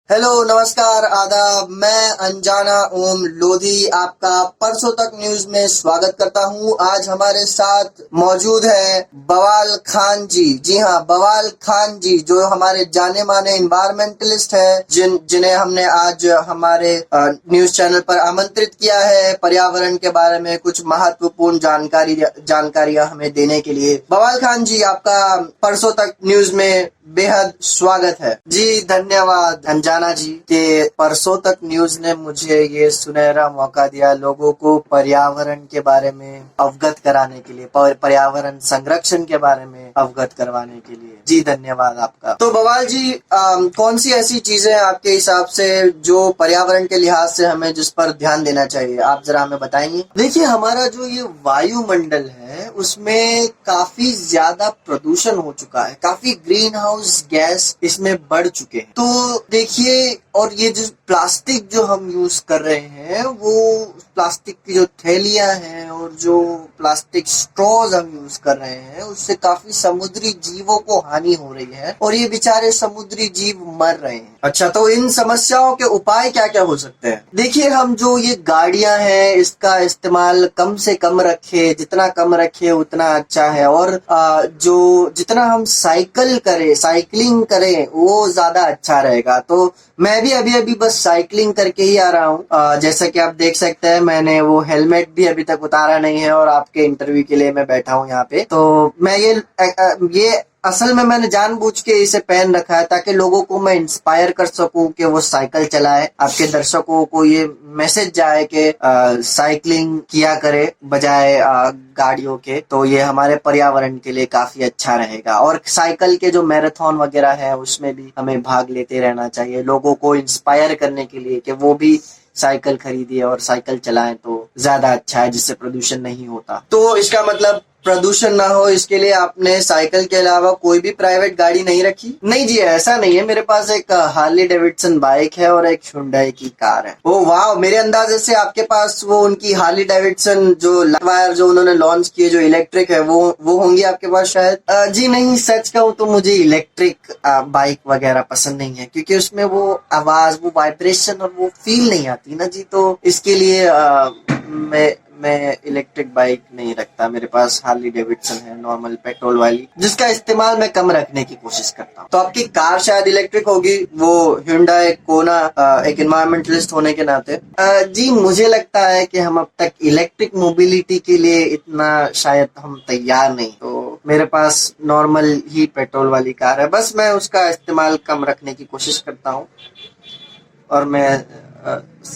Hello, नमस्कार, आदाब। मैं अनजाना ओम लोधी आपका परसों तक न्यूज में स्वागत करता हूं। आज हमारे साथ मौजूद है बवाल खान जी। जी हाँ, बवाल खान जी जो हमारे जाने माने इन्वायरमेंटलिस्ट है, जिन्हें हमने आज हमारे न्यूज चैनल पर आमंत्रित किया है पर्यावरण के बारे में कुछ महत्वपूर्ण जानकारियां हमें देने के लिए। बवाल खान जी, आपका परसों तक न्यूज में बेहद स्वागत है। जी धन्यवाद अंजाना जी के परसों तक न्यूज ने मुझे ये सुनहरा मौका दिया लोगों को पर्यावरण के बारे में अवगत कराने के लिए, पर्यावरण संरक्षण के बारे में अवगत करवाने के लिए। जी धन्यवाद आपका। तो बवाल जी, कौन सी ऐसी चीजें आपके हिसाब से जो पर्यावरण के लिहाज से हमें जिस पर ध्यान देना चाहिए, आप जरा हमें बताएंगे। देखिए, हमारा जो ये वायुमंडल है उसमें काफी ज्यादा प्रदूषण हो चुका है, काफी ग्रीन हाउस गैस इसमें बढ़ चुके हैं। तो देखिए, और ये जो प्लास्टिक जो हम यूज कर रहे हैं, वो प्लास्टिक की जो थैलियां हैं और जो प्लास्टिक स्ट्रॉज हम यूज कर रहे हैं, उससे काफी समुद्री जीवों को हानि हो रही है और ये बेचारे समुद्री जीव मर रहे हैं। अच्छा, तो इन समस्याओं के उपाय क्या क्या हो सकते हैं? देखिए, हम जो ये गाड़ियां हैं इसका इस्तेमाल कम से कम रखे, जितना कम रखे उतना अच्छा है। और जो जितना हम साइकिलिंग करें वो ज्यादा अच्छा रहेगा। तो मैं भी अभी बस साइकिलिंग करके ही आ रहा हूँ। जैसा कि आप देख सकते हैं, मैंने वो हेलमेट भी अभी तक उतारा नहीं है और आपके इंटरव्यू के लिए मैं बैठा हूँ यहाँ पे। तो मैं ये असल में मैंने जानबूझ के इसे पहन रखा है ताकि लोगों को मैं इंस्पायर कर सकूं कि वो साइकिल चलाए, आपके दर्शकों को ये मैसेज जाए कि साइकिलिंग किया करे बजाय गाड़ियों के। तो ये हमारे पर्यावरण के लिए काफी अच्छा रहेगा। और साइकिल के जो मैराथन वगैरह है उसमें भी हमें भाग लेते रहना चाहिए, लोगों को इंस्पायर करने के लिए कि वो भी साइकिल खरीदिए और साइकिल चलाएं तो ज्यादा अच्छा है, जिससे प्रदूषण नहीं होता। तो इसका मतलब प्रदूषण ना हो इसके लिए आपने साइकिल के अलावा कोई भी प्राइवेट गाड़ी नहीं रखी? नहीं जी, ऐसा नहीं है। मेरे पास एक हार्ली डेविडसन बाइक है और एक हुंडई की कार है। ओ वाह, मेरे अंदाजे से आपके पास वो उनकी हार्ली डेविडसन जो वायर जो उन्होंने लॉन्च की है, जो इलेक्ट्रिक है, वो होंगी आपके पास शायद। जी नहीं, सच कहूँ तो मुझे इलेक्ट्रिक बाइक वगैरह पसंद नहीं है, क्योंकि उसमें वो आवाज, वो वाइब्रेशन और वो फील नहीं आती ना जी। तो इसके लिए मैं इलेक्ट्रिक बाइक नहीं रखता। मेरे पास हार्ली डेविडसन है, नॉर्मल पेट्रोल वाली, जिसका इस्तेमाल मैं कम रखने की कोशिश करता हूँ। तो आपकी कार शायद इलेक्ट्रिक होगी, वो Hyundai कोना, एक एनवायरमेंटलिस्ट होने के नाते। जी मुझे लगता है कि हम अब तक इलेक्ट्रिक मोबिलिटी के लिए इतना शायद हम तैयार नहीं। तो मेरे पास नॉर्मल ही पेट्रोल वाली कार है, बस मैं उसका इस्तेमाल कम रखने की कोशिश करता हूँ और मैं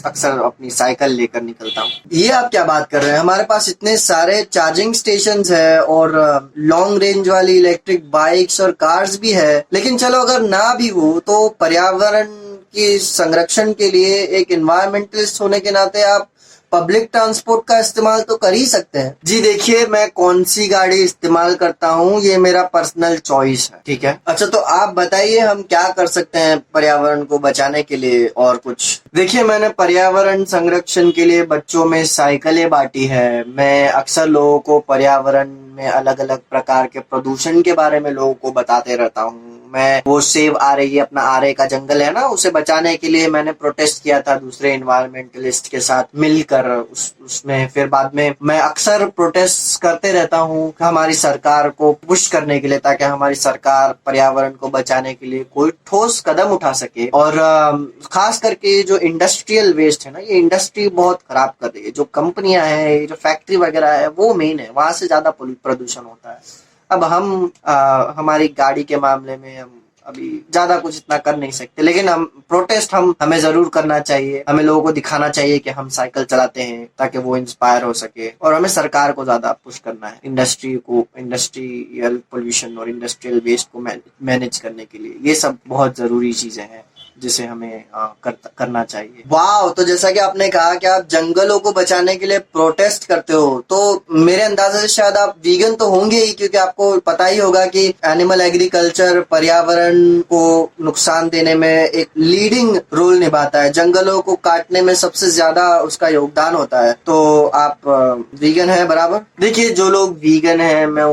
अक्सर अपनी साइकिल लेकर निकलता हूँ। ये आप क्या बात कर रहे हैं? हमारे पास इतने सारे चार्जिंग स्टेशंस है और लॉन्ग रेंज वाली इलेक्ट्रिक बाइक्स और कार्स भी है, लेकिन चलो अगर ना भी हो तो पर्यावरण की संरक्षण के लिए एक एनवायरमेंटलिस्ट होने के नाते आप पब्लिक ट्रांसपोर्ट का इस्तेमाल तो कर ही सकते हैं। जी देखिए, मैं कौन सी गाड़ी इस्तेमाल करता हूँ ये मेरा पर्सनल चॉइस है, ठीक है। अच्छा, तो आप बताइए हम क्या कर सकते हैं पर्यावरण को बचाने के लिए और कुछ। देखिए, मैंने पर्यावरण संरक्षण के लिए बच्चों में साइकिलें बांटी है। मैं अक्सर लोगों को पर्यावरण में अलग अलग प्रकार के प्रदूषण के बारे में लोगों को बताते रहता हूँ। मैं वो सेव आ रही है, अपना आरे का जंगल है ना, उसे बचाने के लिए मैंने प्रोटेस्ट किया था दूसरे इन्वायरमेंटलिस्ट के साथ मिलकर। उसमें फिर बाद में मैं अक्सर प्रोटेस्ट करते रहता हूँ हमारी सरकार को पुश करने के लिए, ताकि हमारी सरकार पर्यावरण को बचाने के लिए कोई ठोस कदम उठा सके। और खास करके जो इंडस्ट्रियल वेस्ट है ना, ये इंडस्ट्री बहुत खराब कर रही है। जो कंपनियां हैं, जो फैक्ट्री वगैरह है, वो मेन है, वहां से ज्यादा प्रदूषण होता है। अब हम हमारी गाड़ी के मामले में हम अभी ज्यादा कुछ इतना कर नहीं सकते, लेकिन हमें जरूर करना चाहिए। हमें लोगों को दिखाना चाहिए कि हम साइकिल चलाते हैं, ताकि वो इंस्पायर हो सके। और हमें सरकार को ज्यादा पुश करना है इंडस्ट्रियल पोल्यूशन और इंडस्ट्रियल वेस्ट को मैनेज करने के लिए। ये सब बहुत जरूरी चीजें हैं जिसे हमें करना चाहिए। वाह, तो जैसा कि आपने कहा कि आप जंगलों को बचाने के लिए प्रोटेस्ट करते हो, तो मेरे अंदाजे से शायद आप वीगन तो होंगे ही, क्योंकि आपको पता ही होगा कि एनिमल एग्रीकल्चर पर्यावरण को नुकसान देने में एक लीडिंग रोल निभाता है। जंगलों को काटने में सबसे ज्यादा उसका योगदान होता है। तो आप वीगन है बराबर? देखिए, जो लोग वीगन है मैं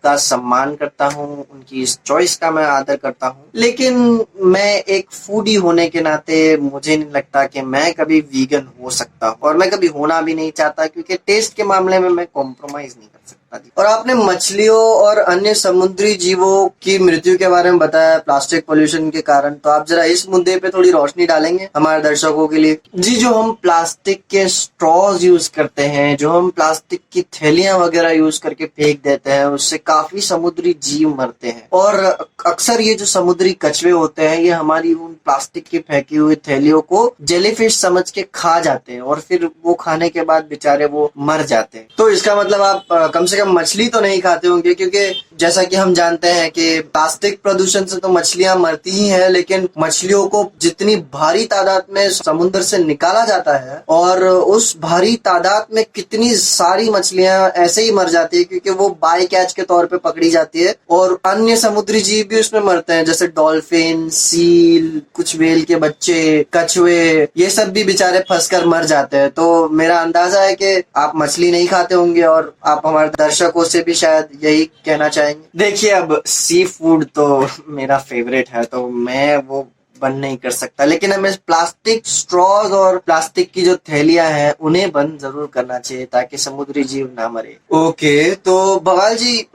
उनका सम्मान करता हूँ, उनकी इस चॉइस का मैं आदर करता हूँ, लेकिन मैं एक फूडी होने के नाते मुझे नहीं लगता कि मैं कभी वीगन हो सकता हूँ, और मैं कभी होना भी नहीं चाहता, क्योंकि टेस्ट के मामले में मैं कॉम्प्रोमाइज नहीं कर सकता। और आपने मछलियों और अन्य समुद्री जीवों की मृत्यु के बारे में बताया प्लास्टिक पोल्यूशन के कारण, तो आप जरा इस मुद्दे पे थोड़ी रोशनी डालेंगे हमारे दर्शकों के लिए? जी, जो हम प्लास्टिक के स्ट्रॉज यूज करते हैं, जो हम प्लास्टिक की थैलियां वगैरह यूज करके फेंक देते हैं, उससे काफी समुद्री जीव मरते हैं। और अक्सर ये जो समुद्री कछुए होते हैं, ये हमारी उन प्लास्टिक की फेंकी हुई थैलियों को जेलीफिश समझ के खा जाते हैं, और फिर वो खाने के बाद बेचारे वो मर जाते हैं। तो इसका मतलब आप कम से कम मछली तो नहीं खाते होंगे, क्योंकि जैसा कि हम जानते हैं कि प्लास्टिक प्रदूषण से तो मछलियां मरती ही हैं, लेकिन मछलियों को जितनी भारी तादाद में समुद्र से निकाला जाता है, और उस भारी तादाद में कितनी सारी मछलियां ऐसे ही मर जाती है, क्योंकि वो बाय कैच के तौर पे पकड़ी जाती है, और अन्य समुद्री जीव भी उसमें मरते हैं, जैसे डॉल्फिन, सील, कुछ व्हेल के बच्चे, कछुए, ये सब भी बेचारे फंसकर मर जाते हैं। तो मेरा अंदाजा है कि आप मछली नहीं खाते होंगे, और आप हमारे दर्शकों से भी शायद यही कहना चाहेंगे। देखिए, अब सी फूड तो मेरा फेवरेट है, तो मैं वो बंद नहीं कर सकता, लेकिन हमें प्लास्टिक स्ट्रॉज और प्लास्टिक की जो थैलियां हैं उन्हें बंद जरूर करना चाहिए, ताकि समुद्री जीव ना मरे। ओके, तो बवाल जी,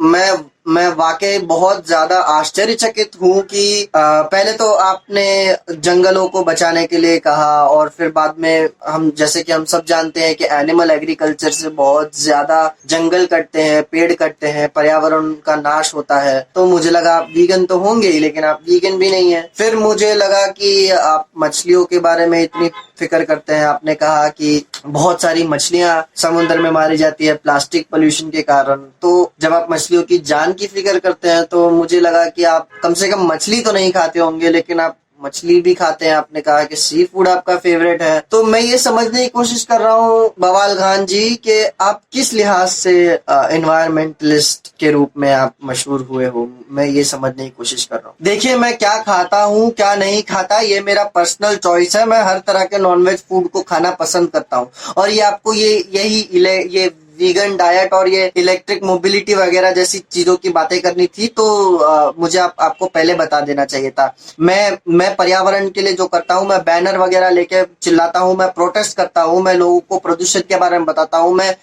मैं वाकई बहुत ज्यादा आश्चर्यचकित हूँ कि पहले तो आपने जंगलों को बचाने के लिए कहा, और फिर बाद में जैसे कि हम सब जानते हैं कि एनिमल एग्रीकल्चर से बहुत ज्यादा जंगल कटते हैं, पेड़ कटते हैं, पर्यावरण का नाश होता है। तो मुझे लगा आप वीगन तो होंगे ही, लेकिन आप वीगन भी नहीं है। फिर मुझे लगा कि आप मछलियों के बारे में इतनी फिक्र करते हैं। आपने कहा कि बहुत सारी मछलियां समुद्र में मारी जाती है प्लास्टिक पोल्यूशन के कारण। तो जब आप मछलियों की जान की फिक्र करते हैं, तो मुझे लगा कि आप कम से कम मछली तो नहीं खाते होंगे, लेकिन आप मछली भी खाते हैं। आपने कहा कि सी फूड आपका फेवरेट है। तो मैं ये समझने की कोशिश कर रहा हूँ बवाल खान जी कि आप किस लिहाज से एनवायरमेंटलिस्ट के रूप में आप मशहूर हुए हो, मैं ये समझने की कोशिश कर रहा हूँ। देखिए, मैं क्या खाता हूँ क्या नहीं खाता ये मेरा पर्सनल चॉइस है। मैं हर तरह के नॉनवेज फूड को खाना पसंद करता हूँ, और ये आपको ये वीगन डाइट और ये इलेक्ट्रिक मोबिलिटी वगैरह जैसी चीजों की बातें करनी थी, तो मुझे आपको पहले बता देना चाहिए था। मैं पर्यावरण के लिए जो करता हूँ, मैं बैनर वगैरह लेके चिल्लाता हूँ, मैं प्रोटेस्ट करता हूँ, मैं लोगों को प्रदूषण के बारे में बताता हूँ, मैं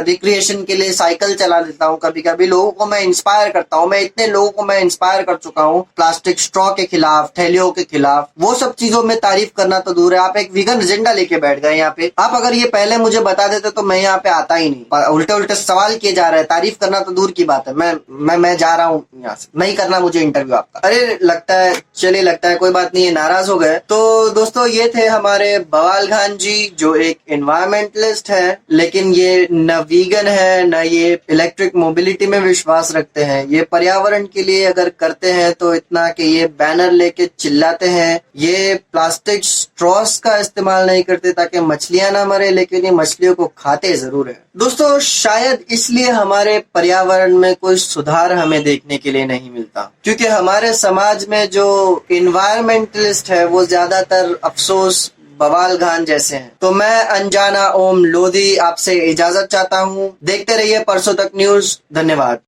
रिक्रिएशन के लिए साइकिल चला देता हूँ, कभी कभी लोगों को मैं इंस्पायर करता हूँ। मैं इतने लोगों को मैं इंस्पायर कर चुका हूँ प्लास्टिक स्ट्रॉ के खिलाफ, थैलियों के खिलाफ। वो सब चीजों में तारीफ करना तो दूर है, आप एक वीगन एजेंडा लेके बैठ गए यहाँ पे। आप अगर ये पहले मुझे बता देते तो मैं यहाँ पे आता ही नहीं। उल्टे उल्टे सवाल किए जा रहे हैं, तारीफ करना तो दूर की बात है। मैं जा रहा हूँ यहाँ से, नहीं करना मुझे इंटरव्यू आपका। अरे लगता है कोई बात नहीं है, नाराज हो गए। तो दोस्तों, ये थे हमारे बवाल खान जी, जो एक एनवायरमेंटलिस्ट है, लेकिन ये न वीगन है, न ये इलेक्ट्रिक मोबिलिटी में विश्वास रखते हैं। ये पर्यावरण के लिए अगर करते हैं तो इतना कि ये बैनर लेके चिल्लाते हैं। ये प्लास्टिक स्ट्रॉस का इस्तेमाल नहीं करते ताकि मछलियां ना मरे, लेकिन ये मछलियों को खाते जरूर है। दोस्तों, शायद इसलिए हमारे पर्यावरण में कोई सुधार हमें देखने के लिए नहीं मिलता, क्योंकि हमारे समाज में जो एनवायरमेंटलिस्ट है वो ज्यादातर अफसोस बवाल खान जैसे हैं। तो मैं अंजाना ओम लोधी आपसे इजाजत चाहता हूँ। देखते रहिए परसों तक न्यूज। धन्यवाद।